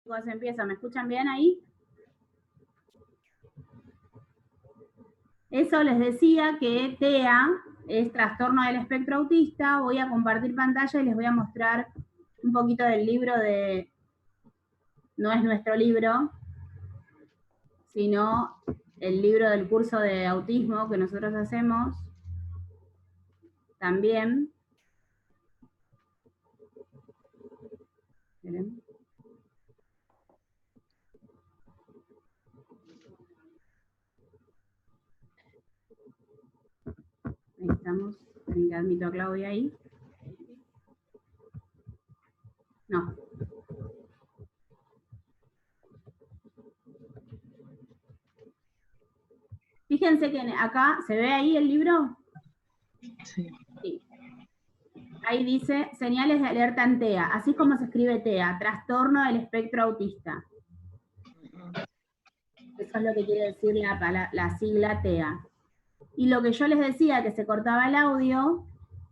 Chicos, empieza. ¿Me escuchan bien ahí? Eso les decía que TEA es trastorno del espectro autista. Voy a compartir pantalla y les voy a mostrar un poquito del libro de... No es nuestro libro, sino el libro del curso de autismo que nosotros hacemos también. Esperen. Ahí estamos. Esperen que admito a Claudia ahí. No. Fíjense que acá, ¿se ve ahí el libro? Sí. Sí. Ahí dice señales de alerta en TEA, así como se escribe TEA, trastorno del espectro autista. Eso es lo que quiere decir la sigla TEA. Y lo que yo les decía, que se cortaba el audio,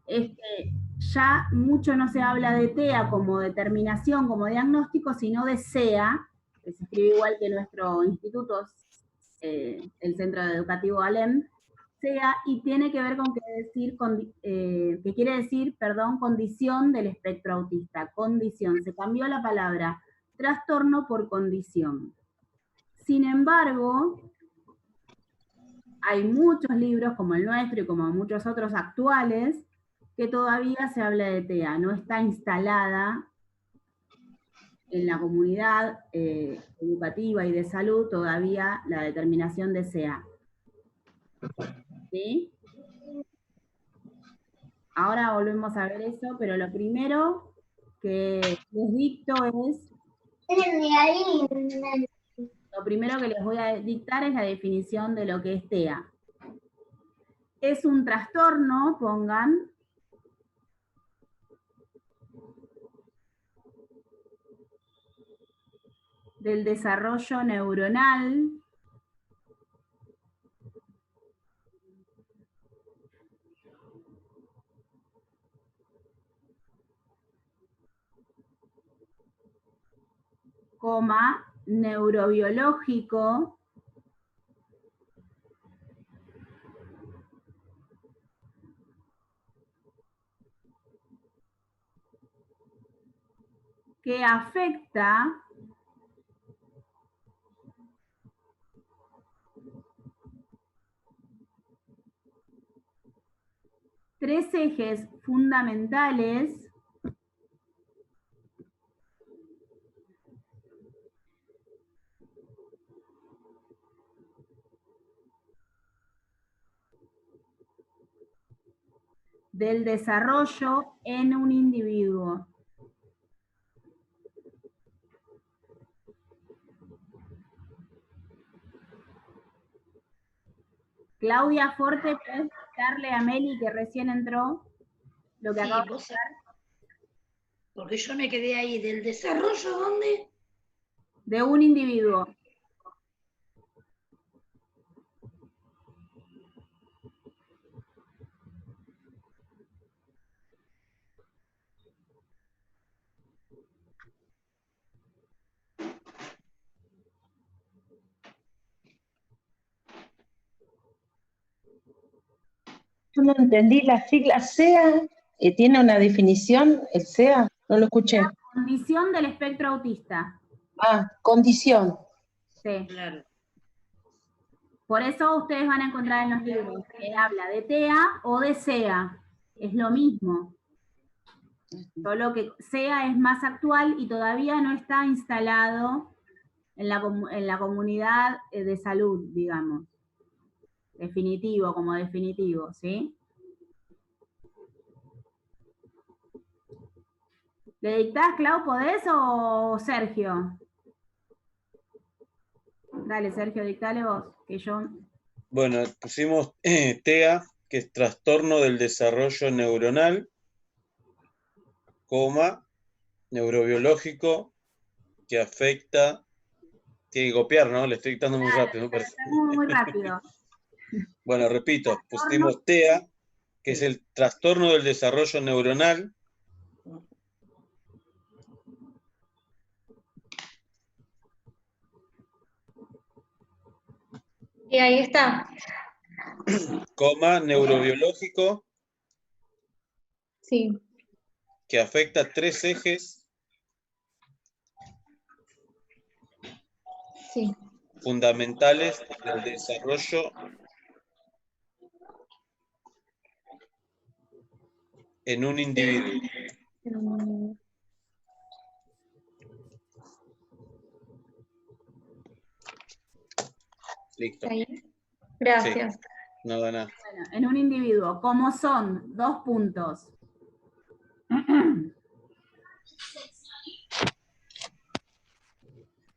es que ya mucho no se habla de TEA como determinación, como diagnóstico, sino de SEA, que se escribe igual que nuestro instituto, el Centro Educativo ALEM, SEA, y tiene que ver con que quiere decir, perdón, condición del espectro autista, condición. Se cambió la palabra trastorno por condición. Sin embargo, hay muchos libros como el nuestro y como muchos otros actuales que todavía se habla de TEA, no está instalada en la comunidad educativa y de salud todavía la determinación de SEA. ¿Sí? Ahora volvemos a ver eso, pero lo primero que les dicto es... Lo primero que les voy a dictar es la definición de lo que es TEA. Es un trastorno, pongan, del desarrollo neuronal neurobiológico que afecta tres ejes fundamentales del desarrollo en un individuo. Claudia Forte, ¿puedes darle a Meli que recién entró lo que acabo de decir? Porque yo me quedé ahí, ¿del desarrollo dónde? De un individuo. Yo no entendí la sigla SEA, ¿tiene una definición el SEA? No lo escuché. La condición del espectro autista. Ah, condición. Sí. Claro. Por eso ustedes van a encontrar en los libros que habla de TEA o de SEA. Es lo mismo. Solo que SEA es más actual y todavía no está instalado en la comunidad de salud, digamos. Definitivo, como definitivo, ¿sí? ¿Le dictás, Clau, podés o Sergio? Dale, Sergio, dictale vos, que yo... Bueno, pusimos TEA, que es trastorno del desarrollo neuronal, neurobiológico, que afecta... Tiene que copiar, ¿no? Le estoy dictando muy rápido, me parece. Muy rápido. Bueno, repito, pusimos TEA, que es el trastorno del desarrollo neuronal, Y ahí está. Coma, neurobiológico, Sí. que afecta 3 ejes Sí. fundamentales del desarrollo en un individuo. Listo. Ahí. Gracias. Sí, nada, nada. Bueno, en un individuo, como son 2 puntos.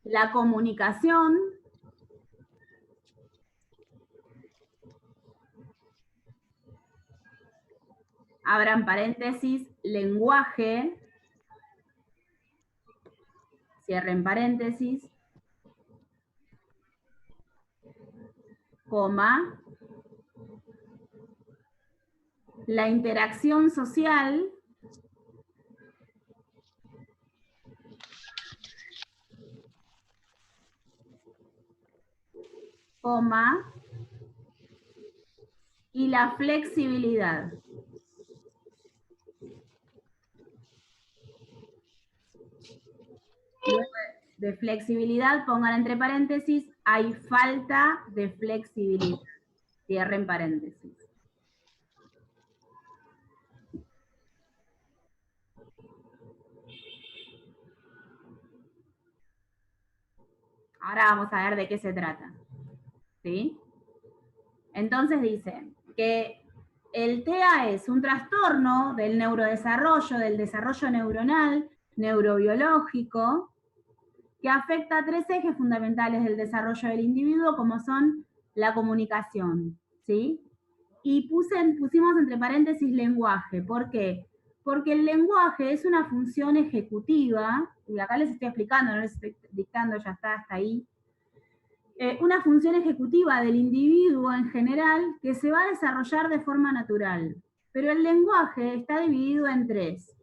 La comunicación, abran paréntesis, lenguaje, cierren paréntesis, coma, la interacción social, coma, y la flexibilidad. Luego de flexibilidad, pongan entre paréntesis, hay falta de flexibilidad. Cierren paréntesis. Ahora vamos a ver de qué se trata. ¿Sí? Entonces dice que el TEA es un trastorno del neurodesarrollo, del desarrollo neuronal, neurobiológico, que afecta a 3 ejes fundamentales del desarrollo del individuo, como son la comunicación, ¿sí? Y pusimos entre paréntesis lenguaje. ¿Por qué? Porque el lenguaje es una función ejecutiva, y acá les estoy explicando, no les estoy dictando, ya está hasta ahí, una función ejecutiva del individuo en general que se va a desarrollar de forma natural. Pero el lenguaje está dividido en 3.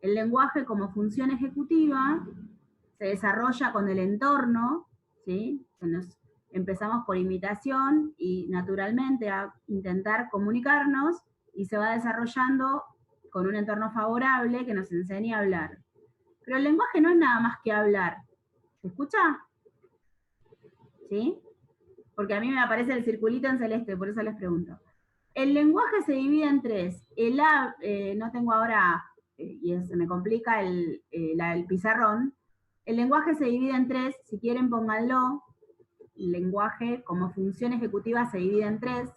El lenguaje como función ejecutiva se desarrolla con el entorno, ¿sí? Empezamos por imitación y naturalmente a intentar comunicarnos y se va desarrollando con un entorno favorable que nos enseña a hablar. Pero el lenguaje no es nada más que hablar. ¿Se escucha? ¿Sí? Porque a mí me aparece el circulito en celeste, por eso les pregunto. El lenguaje se divide en 3. No tengo ahora, y se me complica el pizarrón. El lenguaje se divide en 3, si quieren pónganlo. El lenguaje como función ejecutiva se divide en 3.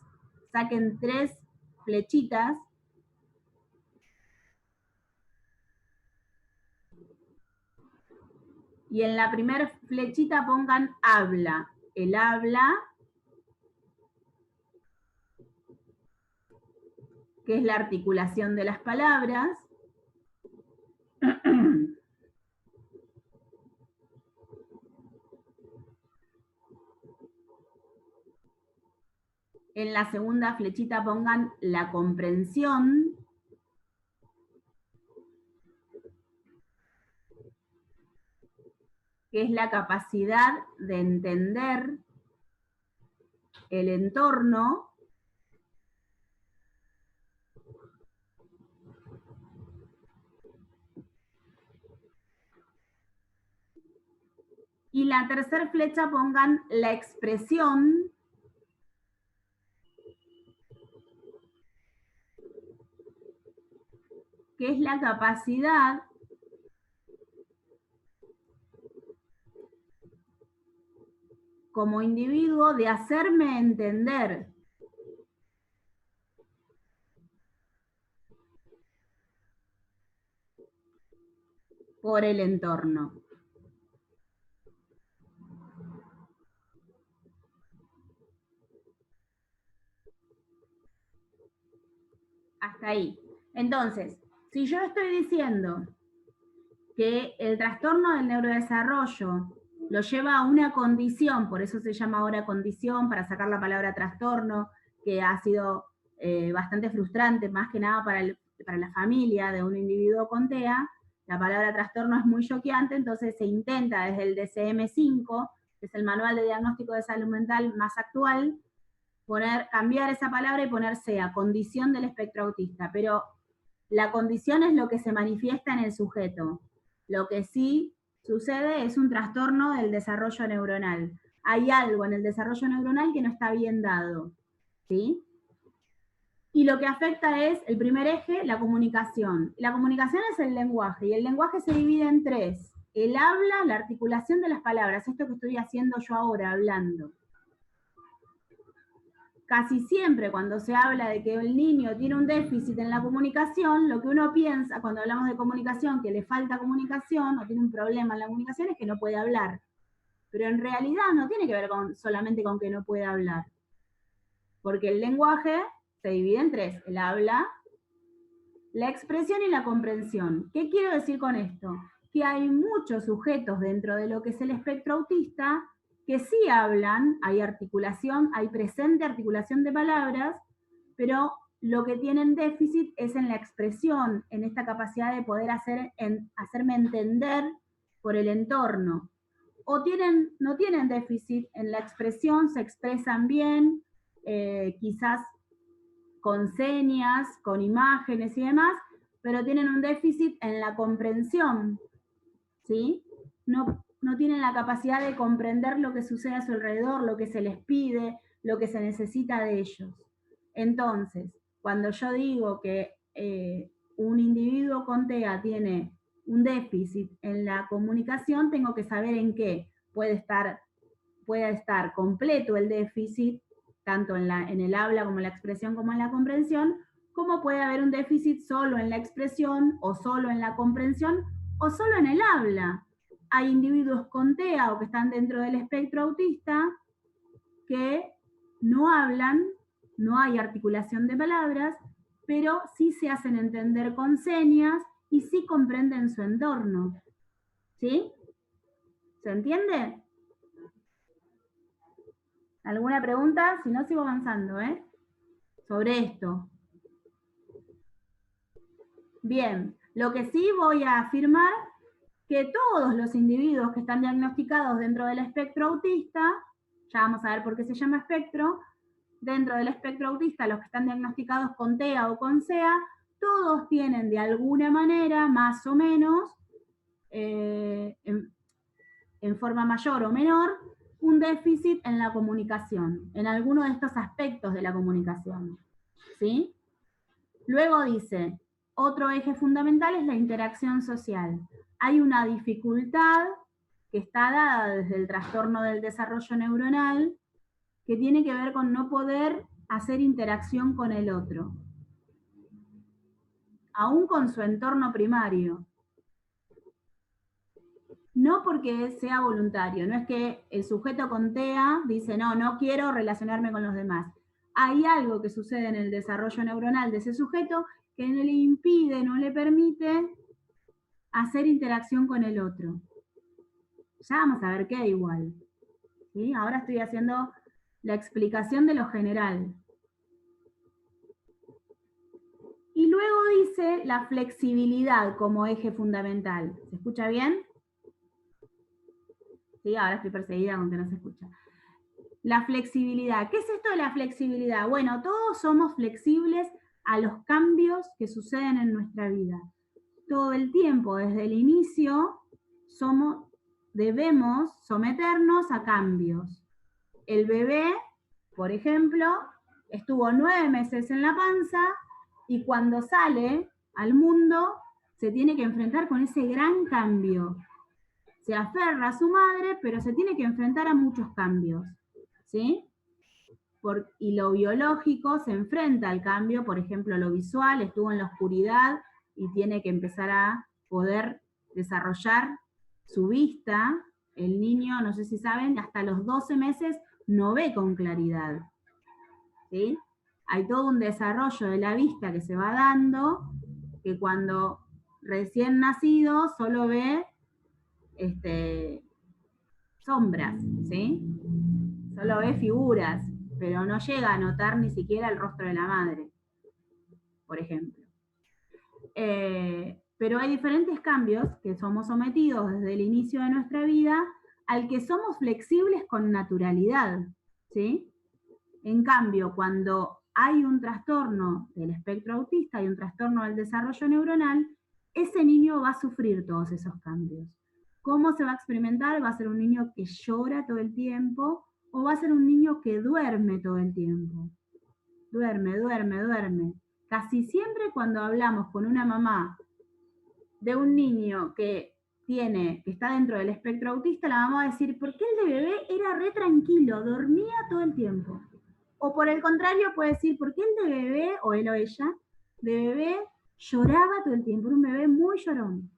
Saquen 3 flechitas. Y en la primera flechita pongan habla. El habla, que es la articulación de las palabras. En la segunda flechita pongan la comprensión. Que es la capacidad de entender el entorno. Y la tercera flecha pongan la expresión, que es la capacidad como individuo de hacerme entender. Por el entorno. Hasta ahí. Entonces, si yo estoy diciendo que el trastorno del neurodesarrollo lo lleva a una condición, por eso se llama ahora condición, para sacar la palabra trastorno, que ha sido bastante frustrante, más que nada para la familia de un individuo con TEA. La palabra trastorno es muy choqueante, entonces se intenta desde el DSM-5 que es el manual de diagnóstico de salud mental más actual, cambiar esa palabra y poner SEA, condición del espectro autista, pero la condición es lo que se manifiesta en el sujeto. Lo que sí sucede es un trastorno del desarrollo neuronal. Hay algo en el desarrollo neuronal que no está bien dado, ¿sí? Y lo que afecta es, el primer eje, la comunicación. La comunicación es el lenguaje, y el lenguaje se divide en tres. El habla, la articulación de las palabras, esto que estoy haciendo yo ahora, hablando. Casi siempre cuando se habla de que el niño tiene un déficit en la comunicación, lo que uno piensa cuando hablamos de comunicación, que le falta comunicación o tiene un problema en la comunicación, es que no puede hablar. Pero en realidad no tiene que ver solamente con que no puede hablar. Porque el lenguaje se divide en tres: el habla, la expresión y la comprensión. ¿Qué quiero decir con esto? Que hay muchos sujetos dentro de lo que es el espectro autista que sí hablan, hay articulación, hay presente articulación de palabras, pero lo que tienen déficit es en la expresión, en esta capacidad de poder hacerme entender por el entorno. O no tienen déficit en la expresión, se expresan bien, quizás con señas, con imágenes y demás, pero tienen un déficit en la comprensión, ¿sí? No tienen la capacidad de comprender lo que sucede a su alrededor, lo que se les pide, lo que se necesita de ellos. Entonces, cuando yo digo que un individuo con TEA tiene un déficit en la comunicación, tengo que saber en qué puede estar completo el déficit, tanto en el habla como en la expresión como en la comprensión, como puede haber un déficit solo en la expresión, o solo en la comprensión, o solo en el habla. Hay individuos con TEA o que están dentro del espectro autista que no hablan, no hay articulación de palabras, pero sí se hacen entender con señas y sí comprenden su entorno. ¿Sí? ¿Se entiende? ¿Alguna pregunta? Si no, sigo avanzando, sobre esto. Bien, lo que sí voy a afirmar que todos los individuos que están diagnosticados dentro del espectro autista, ya vamos a ver por qué se llama espectro, dentro del espectro autista, los que están diagnosticados con TEA o con SEA, todos tienen de alguna manera, más o menos, en forma mayor o menor, un déficit en la comunicación, en alguno de estos aspectos de la comunicación, ¿sí? Luego dice, otro eje fundamental es la interacción social. Hay una dificultad que está dada desde el trastorno del desarrollo neuronal que tiene que ver con no poder hacer interacción con el otro, aún con su entorno primario. No porque sea voluntario, no es que el sujeto con TEA dice, no quiero relacionarme con los demás. Hay algo que sucede en el desarrollo neuronal de ese sujeto que no le impide, no le permite hacer interacción con el otro. Ya vamos a ver qué igual. ¿Sí? Ahora estoy haciendo la explicación de lo general. Y luego dice la flexibilidad como eje fundamental. ¿Se escucha bien? Sí, ahora estoy perseguida con que no se escucha. La flexibilidad. ¿Qué es esto de la flexibilidad? Bueno, todos somos flexibles a los cambios que suceden en nuestra vida. Todo el tiempo, desde el inicio, debemos someternos a cambios. El bebé, por ejemplo, estuvo 9 meses en la panza y cuando sale al mundo se tiene que enfrentar con ese gran cambio. Se aferra a su madre, pero se tiene que enfrentar a muchos cambios, ¿sí? Y lo biológico se enfrenta al cambio, por ejemplo, lo visual, estuvo en la oscuridad y tiene que empezar a poder desarrollar su vista. El niño, no sé si saben, hasta los 12 meses no ve con claridad, ¿sí? Hay todo un desarrollo de la vista que se va dando, que cuando recién nacido solo ve sombras, ¿sí? Solo ve figuras, pero no llega a notar ni siquiera el rostro de la madre, por ejemplo. Pero hay diferentes cambios que somos sometidos desde el inicio de nuestra vida al que somos flexibles con naturalidad, ¿sí? En cambio, cuando hay un trastorno del espectro autista y un trastorno del desarrollo neuronal, ese niño va a sufrir todos esos cambios. ¿Cómo se va a experimentar? ¿Va a ser un niño que llora todo el tiempo o va a ser un niño que duerme todo el tiempo? Duerme, duerme, duerme. Casi siempre cuando hablamos con una mamá de un niño que está dentro del espectro autista, la mamá va a decir, ¿por qué el de bebé era re tranquilo, dormía todo el tiempo? O por el contrario puede decir, ¿por qué el de bebé, o él o ella, de bebé lloraba todo el tiempo? Era un bebé muy llorón.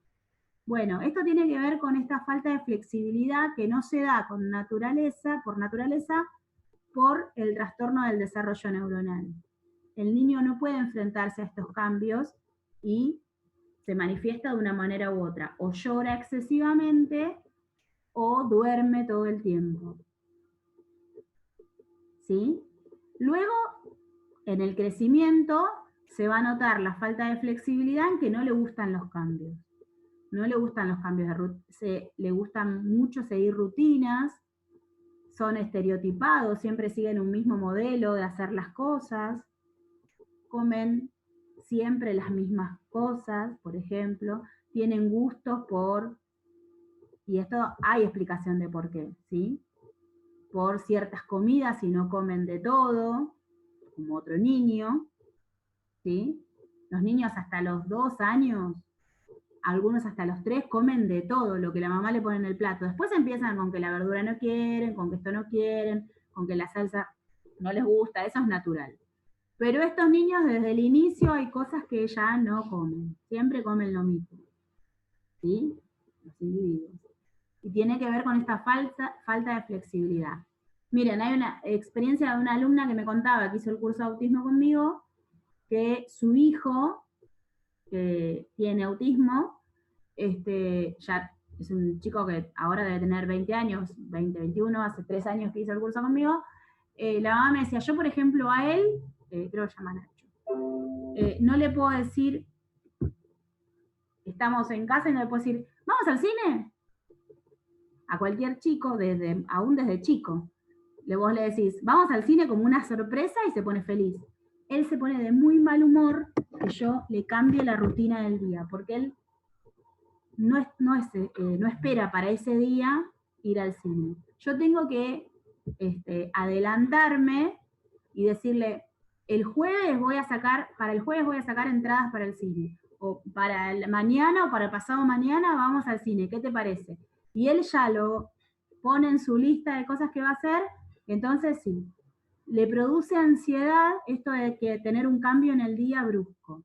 Bueno, esto tiene que ver con esta falta de flexibilidad que no se da por naturaleza, por el trastorno del desarrollo neuronal. El niño no puede enfrentarse a estos cambios y se manifiesta de una manera u otra. O llora excesivamente o duerme todo el tiempo. ¿Sí? Luego, en el crecimiento, se va a notar la falta de flexibilidad en que no le gustan los cambios. No le gustan los cambios le gustan mucho seguir rutinas, son estereotipados, siempre siguen un mismo modelo de hacer las cosas, comen siempre las mismas cosas, por ejemplo, tienen gustos y esto hay explicación de por qué, ¿sí? Por ciertas comidas y no comen de todo, como otro niño, ¿sí? Los niños hasta los 2 años, algunos hasta los 3, comen de todo lo que la mamá le pone en el plato. Después empiezan con que la verdura no quieren, con que esto no quieren, con que la salsa no les gusta, eso es natural. Pero estos niños desde el inicio hay cosas que ya no comen, siempre comen lo mismo, ¿sí? Los individuos. Y tiene que ver con esta falta de flexibilidad. Miren, hay una experiencia de una alumna que me contaba que hizo el curso de autismo conmigo, que su hijo, que tiene autismo, ya es un chico que ahora debe tener 20 años, 20, 21, hace 3 años que hizo el curso conmigo, la mamá me decía, yo por ejemplo a él, creo que se llama Nacho, no le puedo decir, estamos en casa y no le puedo decir, ¿vamos al cine? A cualquier chico, aún desde chico, vos le decís, vamos al cine como una sorpresa y se pone feliz. Él se pone de muy mal humor que yo le cambie la rutina del día, porque él no espera para ese día ir al cine. Yo tengo que adelantarme y decirle, para el jueves voy a sacar entradas para el cine, o para el mañana o para el pasado mañana vamos al cine, ¿qué te parece? Y él ya lo pone en su lista de cosas que va a hacer, entonces sí, le produce ansiedad esto de que tener un cambio en el día brusco.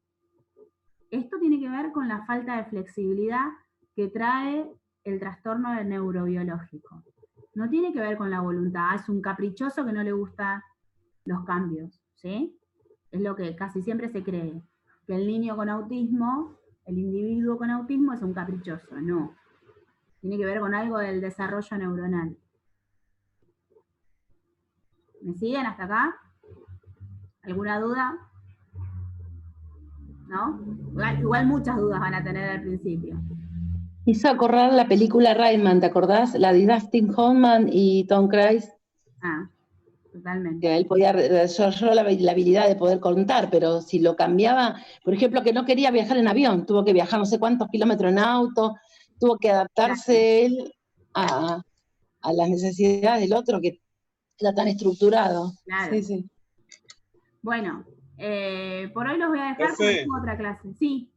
Esto tiene que ver con la falta de flexibilidad que trae el trastorno neurobiológico. No tiene que ver con la voluntad, es un caprichoso que no le gustan los cambios, ¿sí? Es lo que casi siempre se cree, que el niño con autismo, el individuo con autismo es un caprichoso, no. Tiene que ver con algo del desarrollo neuronal. ¿Me siguen hasta acá? ¿Alguna duda? ¿No? Igual muchas dudas van a tener al principio. Hizo acordar la película Rayman, ¿te acordás? La de Dustin Hoffman y Tom Cruise. Ah, totalmente. Que él podía desarrolló la habilidad de poder contar, pero si lo cambiaba, por ejemplo, que no quería viajar en avión, tuvo que viajar no sé cuántos kilómetros en auto, tuvo que adaptarse él a las necesidades del otro que era tan estructurado. Claro. Sí, sí. Bueno, por hoy los voy a dejar porque tengo otra clase. Sí.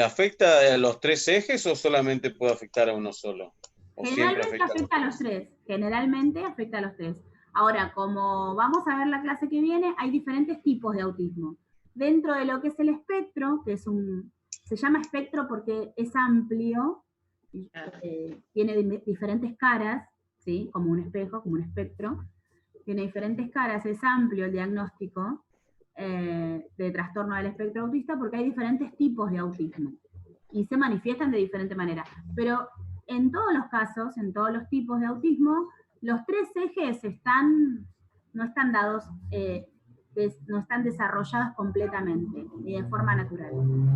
¿Afecta a los 3 ejes o solamente puede afectar a uno solo? Generalmente afecta a los 3. Generalmente afecta a los 3. Ahora, como vamos a ver la clase que viene, hay diferentes tipos de autismo. Dentro de lo que es el espectro, que se llama espectro porque es amplio, tiene diferentes caras, ¿sí? Como un espejo, como un espectro. Tiene diferentes caras, es amplio el diagnóstico de trastorno del espectro autista porque hay diferentes tipos de autismo y se manifiestan de diferente manera. Pero en todos los casos, en todos los tipos de autismo, los 3 ejes no están dados, no están desarrollados completamente, ni de forma natural.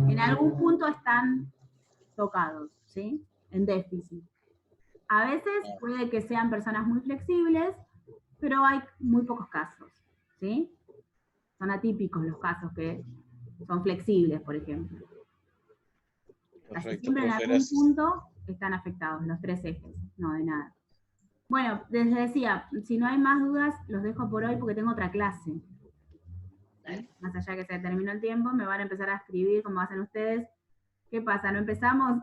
En algún punto están tocados, ¿sí? en déficit. A veces puede que sean personas muy flexibles, pero hay muy pocos casos, ¿sí? Son atípicos los casos que son flexibles, por ejemplo. Casi Perfecto, siempre en profe, algún gracias. punto están afectados los 3 ejes, no de nada. Bueno, les decía, si no hay más dudas, los dejo por hoy porque tengo otra clase. Dale. Más allá que se terminó el tiempo, me van a empezar a escribir como hacen ustedes. ¿Qué pasa? ¿No empezamos?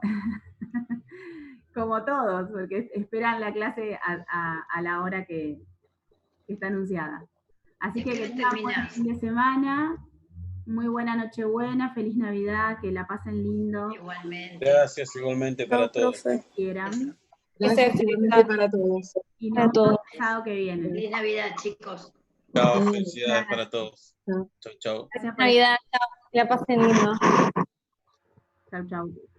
Como todos, porque esperan la clase a la hora que está anunciada. Así ¿En que qué tengan buen terminás? fin de semana, muy buena Nochebuena, feliz Navidad, que la pasen lindo, Igualmente. Gracias igualmente para Chao, todos. profe. quieran. Gracias igualmente para todos. Y Para nos todos. vemos el sábado que viene. Feliz Navidad, chicos. Chao, felicidades para todos. Chao. Chau, chau. Gracias por Navidad, chao. Que la pasen lindo. Chau, chau.